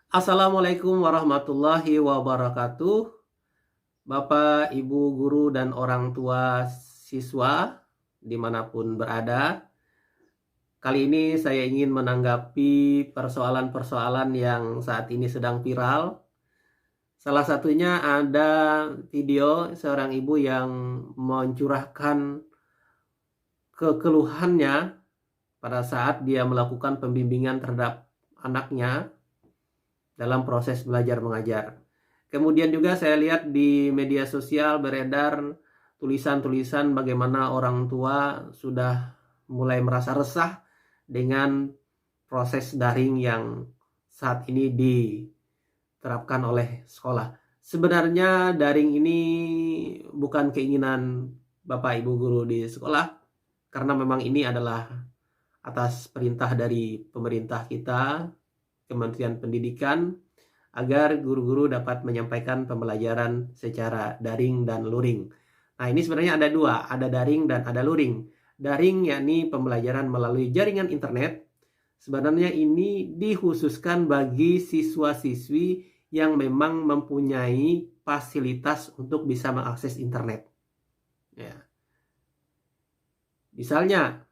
Assalamualaikum warahmatullahi wabarakatuh. Bapak, Ibu, guru, dan orang tua siswa dimanapun berada. Kali ini saya ingin menanggapi persoalan-persoalan yang saat ini sedang viral. Salah satunya ada video seorang ibu yang mencurahkan kekeluhannya pada saat dia melakukan pembimbingan terhadap anaknya dalam proses belajar mengajar. Kemudian juga saya lihat di media sosial beredar tulisan-tulisan bagaimana orang tua sudah mulai merasa resah dengan proses daring yang saat ini diterapkan oleh sekolah. Sebenarnya daring ini bukan keinginan Bapak Ibu guru di sekolah, karena memang ini adalah atas perintah dari pemerintah kita, Kementerian Pendidikan, agar guru-guru dapat menyampaikan pembelajaran secara daring dan luring. Nah, ini sebenarnya ada dua, ada daring dan ada luring. Daring yakni pembelajaran melalui jaringan internet. Sebenarnya ini dikhususkan bagi siswa-siswi yang memang mempunyai fasilitas untuk bisa mengakses internet. Ya. Misalnya,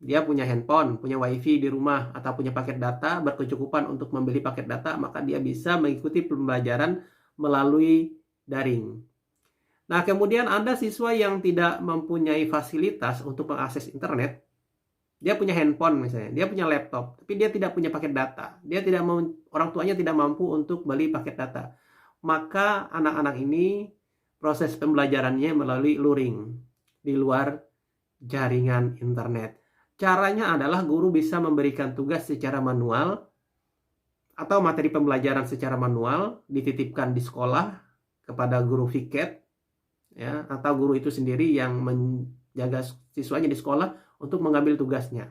dia punya handphone, punya wifi di rumah, atau punya paket data, berkecukupan untuk membeli paket data, maka dia bisa mengikuti pembelajaran melalui daring. Nah, kemudian ada siswa yang tidak mempunyai fasilitas untuk mengakses internet. Dia punya handphone misalnya, dia punya laptop, tapi dia tidak punya paket data. Orang tuanya tidak mampu untuk beli paket data. Maka anak-anak ini proses pembelajarannya melalui luring, di luar jaringan internet. Caranya adalah guru bisa memberikan tugas secara manual atau materi pembelajaran secara manual dititipkan di sekolah kepada guru piket, ya, atau guru itu sendiri yang menjaga siswanya di sekolah untuk mengambil tugasnya.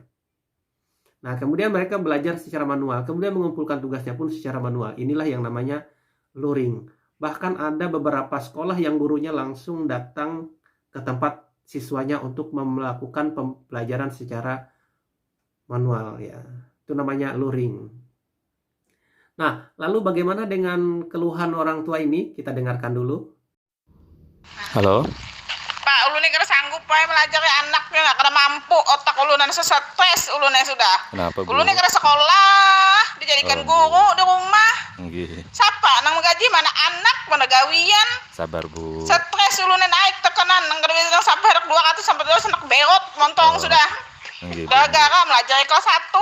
Nah, kemudian mereka belajar secara manual, kemudian mengumpulkan tugasnya pun secara manual. Inilah yang namanya luring. Bahkan ada beberapa sekolah yang gurunya langsung datang ke tempat siswanya untuk melakukan pembelajaran secara manual, ya. Itu namanya luring. Nah, lalu bagaimana dengan keluhan orang tua ini? Kita dengarkan dulu. Halo, Pak, ulun kena sanggup pak melajari anaknya nggak kena mampu otak ulunan stres ulunnya sudah. kenapa Bu? Ulunnya kena sekolah dijadikan guru di rumah. Nggih, Siapa nang gaji mana anak mana gawian. sabar Bu. Stres ulunnya naik tekanan nang gawian nang sampai 200 sampai 200 anak beot montong sudah. Nggih, Bu. Gara-gara melajari kelas 1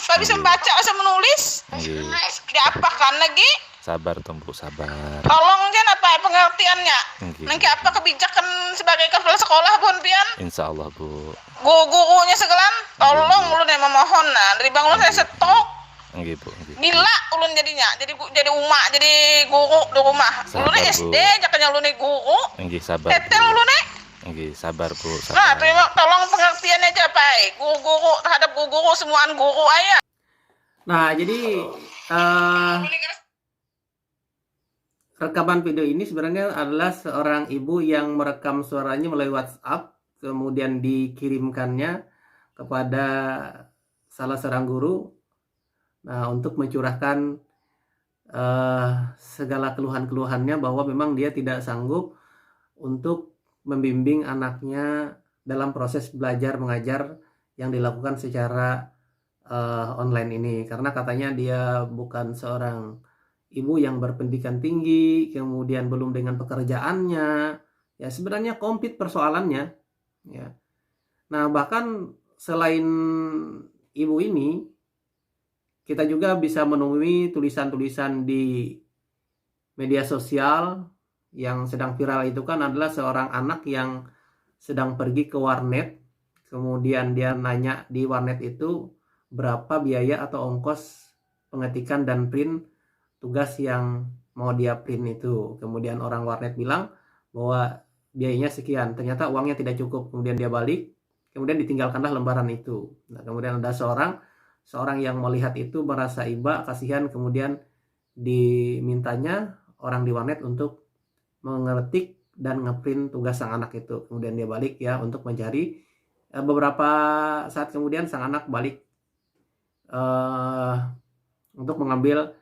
nggak bisa Nggih. membaca bisa menulis. Nggih, Diapakan lagi? sabar Bu, sabar. Tolong jangan apa pengertiannya. Nggih. Nanti apa kebijakan sebagai kepala sekolah pun pian? Insya Allah Bu. Guru-gurunya segelan, tolong ulun yang memohon nah dari bang ulun saya stok. Nggih Bu, nggih. Gila ulun jadinya, jadi umak, jadi guru di rumah. Sabar, Ulun Bu. SD jakanya ulun guru. Nggih, sabar Tetel Bu. ulun Nggih, sabar Bu, Nah, sabar. terima tolong pengertiannya aja Pak. Guru-guru terhadap guru-guru semuaan guru aja. Nah, jadi rekaman video ini sebenarnya adalah seorang ibu yang merekam suaranya melalui WhatsApp, kemudian dikirimkannya kepada salah seorang guru, nah, untuk mencurahkan segala keluhan-keluhannya bahwa memang dia tidak sanggup untuk membimbing anaknya dalam proses belajar mengajar yang dilakukan secara online ini, karena katanya dia bukan seorang ibu yang berpendidikan tinggi, kemudian belum dengan pekerjaannya, ya sebenarnya komplit persoalannya, ya. Nah, bahkan selain ibu ini, kita juga bisa menemui tulisan-tulisan di media sosial yang sedang viral itu kan adalah seorang anak yang sedang pergi ke warnet, kemudian dia nanya di warnet itu berapa biaya atau ongkos pengetikan dan print tugas yang mau dia print itu. Kemudian orang warnet bilang bahwa biayanya sekian, ternyata uangnya tidak cukup, kemudian dia balik, kemudian ditinggalkanlah lembaran itu. Nah, kemudian ada seorang yang melihat itu merasa iba, kasihan, kemudian dimintanya orang di warnet untuk mengetik dan ngeprint tugas sang anak itu. Kemudian dia balik, ya, untuk mencari. Beberapa saat kemudian sang anak balik untuk mengambil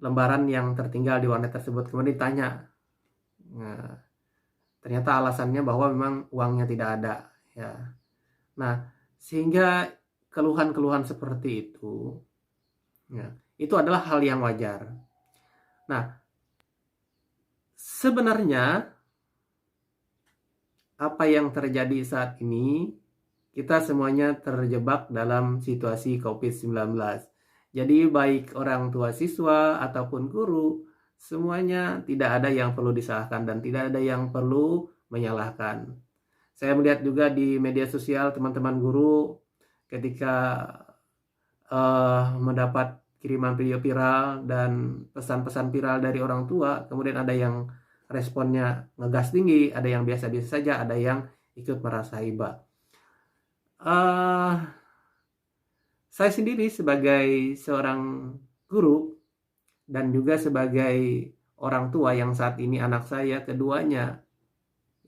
lembaran yang tertinggal di warnet tersebut. Kemudian ditanya, nah, ternyata alasannya bahwa memang uangnya tidak ada, ya. Nah, sehingga keluhan-keluhan seperti itu, ya, itu adalah hal yang wajar. Nah, sebenarnya apa yang terjadi saat ini, kita semuanya terjebak dalam situasi COVID-19. Jadi baik orang tua siswa ataupun guru, semuanya tidak ada yang perlu disalahkan dan tidak ada yang perlu menyalahkan. Saya melihat juga di media sosial teman-teman guru ketika mendapat kiriman video viral dan pesan-pesan viral dari orang tua, kemudian ada yang responnya ngegas tinggi, ada yang biasa-biasa saja, ada yang ikut merasa iba. Saya sendiri sebagai seorang guru dan juga sebagai orang tua yang saat ini anak saya keduanya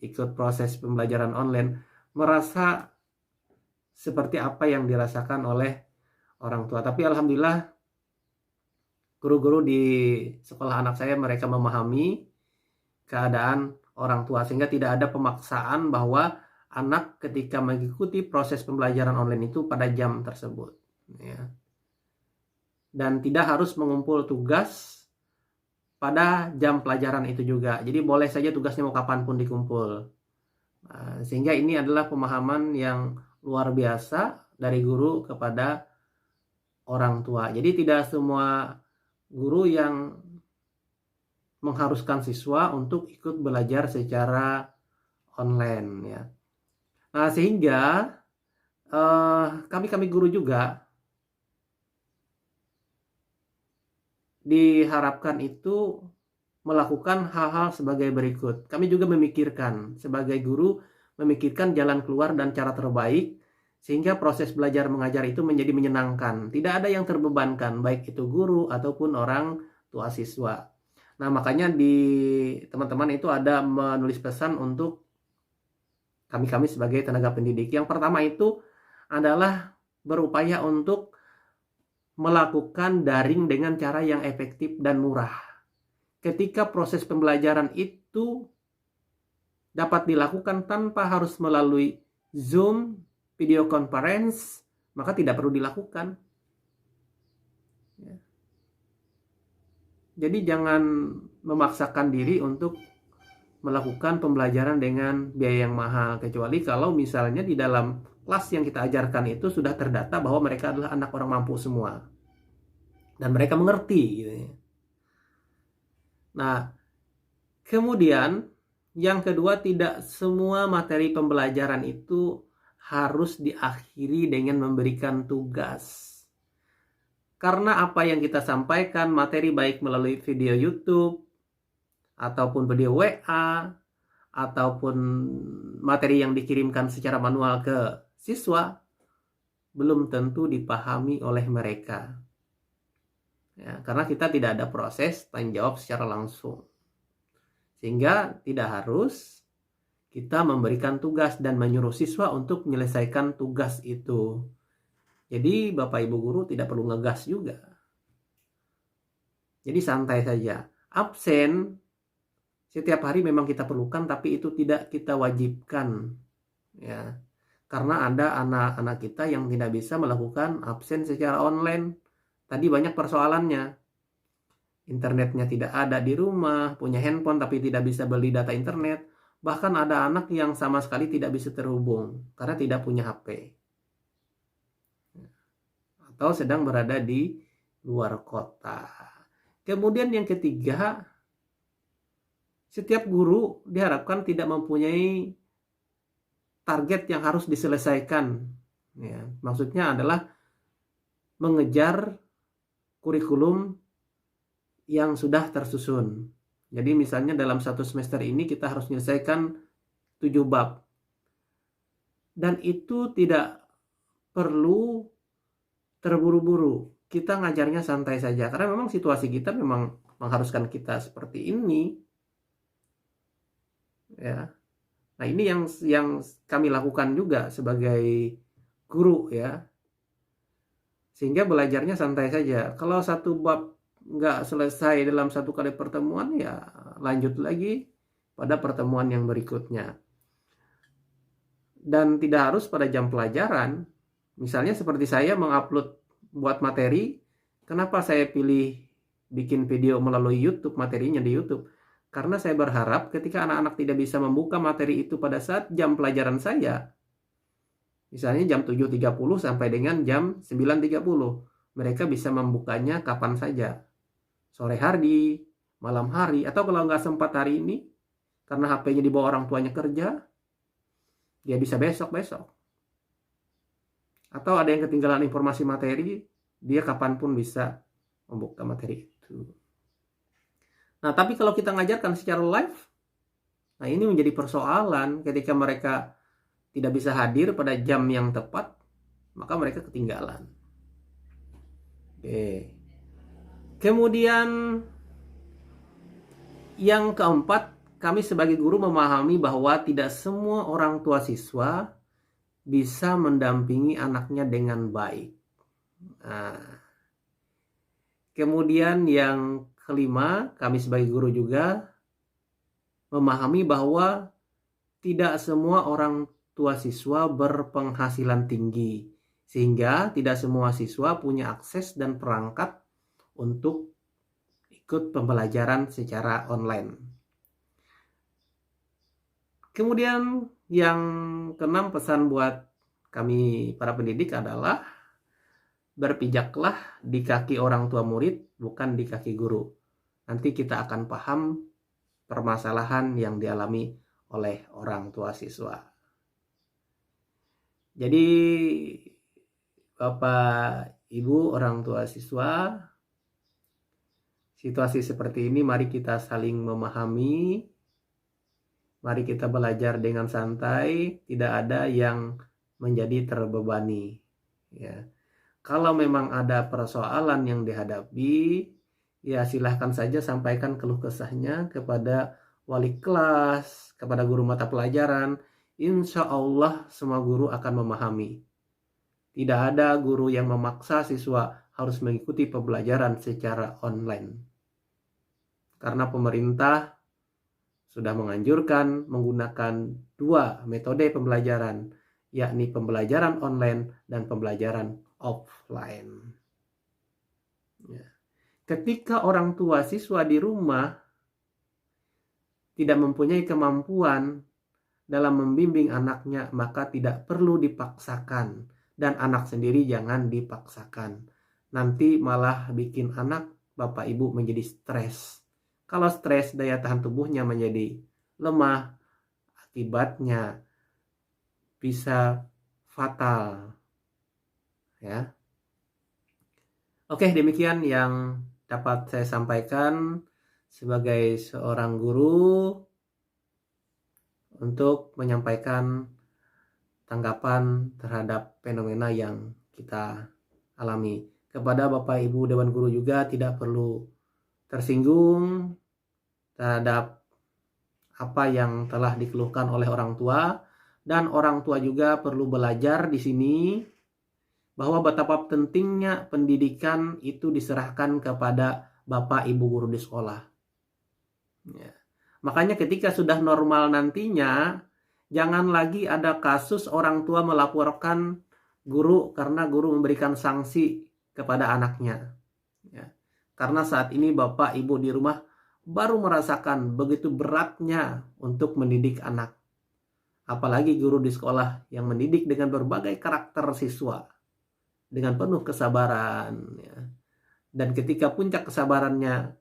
ikut proses pembelajaran online, merasa seperti apa yang dirasakan oleh orang tua. Tapi alhamdulillah guru-guru di sekolah anak saya mereka memahami keadaan orang tua sehingga tidak ada pemaksaan bahwa anak ketika mengikuti proses pembelajaran online itu pada jam tersebut, ya. Dan tidak harus mengumpul tugas pada jam pelajaran itu juga. Jadi boleh saja tugasnya mau kapanpun dikumpul. Sehingga ini adalah pemahaman yang luar biasa dari guru kepada orang tua. Jadi tidak semua guru yang mengharuskan siswa untuk ikut belajar secara online, ya. Nah, sehingga kami guru juga diharapkan itu melakukan hal-hal sebagai berikut. Kami juga memikirkan, sebagai guru, memikirkan jalan keluar dan cara terbaik sehingga proses belajar mengajar itu menjadi menyenangkan. Tidak ada yang terbebankan, baik itu guru ataupun orang tua siswa. Nah, makanya di teman-teman itu ada menulis pesan untuk kami sebagai tenaga pendidik. Yang pertama itu adalah berupaya untuk melakukan daring dengan cara yang efektif dan murah. Ketika proses pembelajaran itu dapat dilakukan tanpa harus melalui Zoom, video conference, maka tidak perlu dilakukan. Jadi jangan memaksakan diri untuk melakukan pembelajaran dengan biaya yang mahal, kecuali kalau misalnya di dalam kelas yang kita ajarkan itu sudah terdata bahwa mereka adalah anak orang mampu semua dan mereka mengerti, gitu ya. Nah, kemudian yang kedua, tidak semua materi pembelajaran itu harus diakhiri dengan memberikan tugas. Karena apa yang kita sampaikan, materi baik melalui video YouTube ataupun video WA ataupun materi yang dikirimkan secara manual ke siswa, belum tentu dipahami oleh mereka, ya, karena kita tidak ada proses tanya jawab secara langsung, sehingga tidak harus kita memberikan tugas dan menyuruh siswa untuk menyelesaikan tugas itu. Jadi Bapak Ibu guru tidak perlu ngegas juga, jadi santai saja. Absen setiap hari memang kita perlukan, tapi itu tidak kita wajibkan, ya. Karena ada anak-anak kita yang tidak bisa melakukan absen secara online. Tadi banyak persoalannya. Internetnya tidak ada di rumah, punya handphone tapi tidak bisa beli data internet. Bahkan ada anak yang sama sekali tidak bisa terhubung karena tidak punya HP. Atau sedang berada di luar kota. Kemudian yang ketiga, setiap guru diharapkan tidak mempunyai target yang harus diselesaikan. Ya, maksudnya adalah mengejar kurikulum yang sudah tersusun. Jadi misalnya dalam satu semester ini kita harus menyelesaikan 7 bab. Dan itu tidak perlu terburu-buru. Kita ngajarnya santai saja. Karena memang situasi kita memang mengharuskan kita seperti ini. Ya. Nah, ini yang kami lakukan juga sebagai guru, ya. Sehingga belajarnya santai saja. Kalau satu bab nggak selesai dalam satu kali pertemuan, ya lanjut lagi pada pertemuan yang berikutnya. Dan tidak harus pada jam pelajaran. Misalnya seperti saya mengupload buat materi, kenapa saya pilih bikin video melalui YouTube, materinya di YouTube? Karena saya berharap ketika anak-anak tidak bisa membuka materi itu pada saat jam pelajaran saya, misalnya jam 7.30 sampai dengan jam 9.30, mereka bisa membukanya kapan saja. Sore hari, malam hari, atau kalau nggak sempat hari ini, karena HP-nya dibawa orang tuanya kerja, dia bisa besok-besok. Atau ada yang ketinggalan informasi materi, dia kapanpun bisa membuka materi itu. Nah, tapi kalau kita ngajarkan secara live, nah ini menjadi persoalan ketika mereka tidak bisa hadir pada jam yang tepat, maka mereka ketinggalan. Oke. Kemudian yang keempat, kami sebagai guru memahami bahwa tidak semua orang tua siswa bisa mendampingi anaknya dengan baik. Nah, kemudian yang kelima, kami sebagai guru juga memahami bahwa tidak semua orang tua siswa berpenghasilan tinggi, sehingga tidak semua siswa punya akses dan perangkat untuk ikut pembelajaran secara online. Kemudian yang keenam, pesan buat kami para pendidik adalah berpijaklah di kaki orang tua murid, bukan di kaki guru. Nanti kita akan paham permasalahan yang dialami oleh orang tua siswa. Jadi Bapak Ibu orang tua siswa, situasi seperti ini mari kita saling memahami, mari kita belajar dengan santai, tidak ada yang menjadi terbebani. Ya. Kalau memang ada persoalan yang dihadapi, ya silahkan saja sampaikan keluh kesahnya kepada wali kelas, kepada guru mata pelajaran. Insya Allah semua guru akan memahami. Tidak ada guru yang memaksa siswa harus mengikuti pembelajaran secara online. Karena pemerintah sudah menganjurkan menggunakan dua metode pembelajaran, yakni pembelajaran online dan pembelajaran offline. Ya. Ketika orang tua siswa di rumah tidak mempunyai kemampuan dalam membimbing anaknya, maka tidak perlu dipaksakan, dan anak sendiri jangan dipaksakan. Nanti malah bikin anak Bapak Ibu menjadi stres. Kalau stres, daya tahan tubuhnya menjadi lemah, akibatnya bisa fatal. Ya. Oke, demikian yang dapat saya sampaikan sebagai seorang guru untuk menyampaikan tanggapan terhadap fenomena yang kita alami. Kepada Bapak Ibu Dewan Guru juga tidak perlu tersinggung terhadap apa yang telah dikeluhkan oleh orang tua, dan orang tua juga perlu belajar di sini bahwa betapa pentingnya pendidikan itu diserahkan kepada Bapak Ibu guru di sekolah. Ya. Makanya ketika sudah normal nantinya, jangan lagi ada kasus orang tua melaporkan guru karena guru memberikan sanksi kepada anaknya. Ya. Karena saat ini Bapak Ibu di rumah baru merasakan begitu beratnya untuk mendidik anak. Apalagi guru di sekolah yang mendidik dengan berbagai karakter siswa, dengan penuh kesabaran. Ya. Dan ketika puncak kesabarannya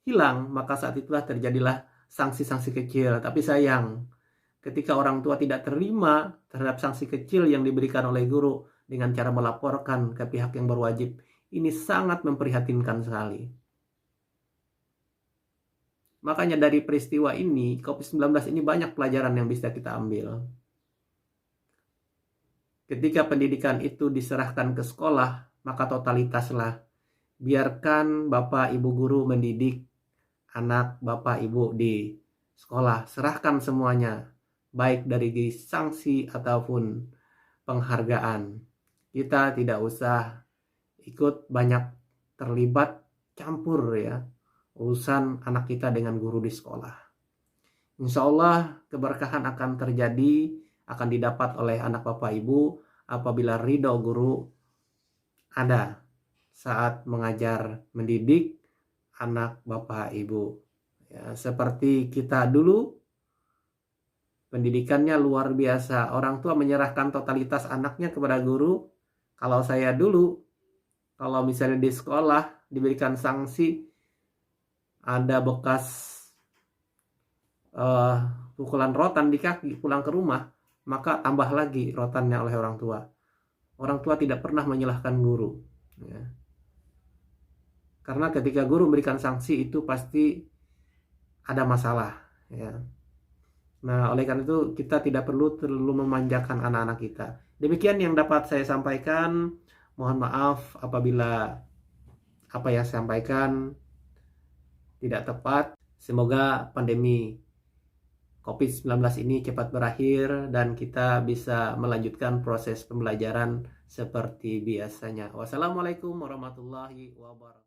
hilang, maka saat itulah terjadilah sanksi-sanksi kecil. Tapi sayang, ketika orang tua tidak terima terhadap sanksi kecil yang diberikan oleh guru dengan cara melaporkan ke pihak yang berwajib, ini sangat memprihatinkan sekali. Makanya dari peristiwa ini, COVID-19 ini banyak pelajaran yang bisa kita ambil. Ketika pendidikan itu diserahkan ke sekolah, maka totalitaslah. Biarkan Bapak Ibu guru mendidik anak Bapak Ibu di sekolah. Serahkan semuanya, baik dari sanksi ataupun penghargaan. Kita tidak usah ikut banyak terlibat campur ya urusan anak kita dengan guru di sekolah. Insya Allah keberkahan akan terjadi, akan didapat oleh anak Bapak Ibu apabila ridho guru ada saat mengajar mendidik anak Bapak Ibu. Ya, seperti kita dulu, pendidikannya luar biasa. Orang tua menyerahkan totalitas anaknya kepada guru. Kalau saya dulu, kalau misalnya di sekolah diberikan sanksi, ada bekas pukulan rotan di kaki pulang ke rumah, maka tambah lagi rotannya oleh orang tua. Orang tua tidak pernah menyalahkan guru. Ya. Karena ketika guru memberikan sanksi itu pasti ada masalah. Ya. Nah, oleh karena itu kita tidak perlu terlalu memanjakan anak-anak kita. Demikian yang dapat saya sampaikan. Mohon maaf apabila apa yang saya sampaikan tidak tepat. Semoga pandemi COVID-19 ini cepat berakhir dan kita bisa melanjutkan proses pembelajaran seperti biasanya. Wassalamualaikum warahmatullahi wabarakatuh.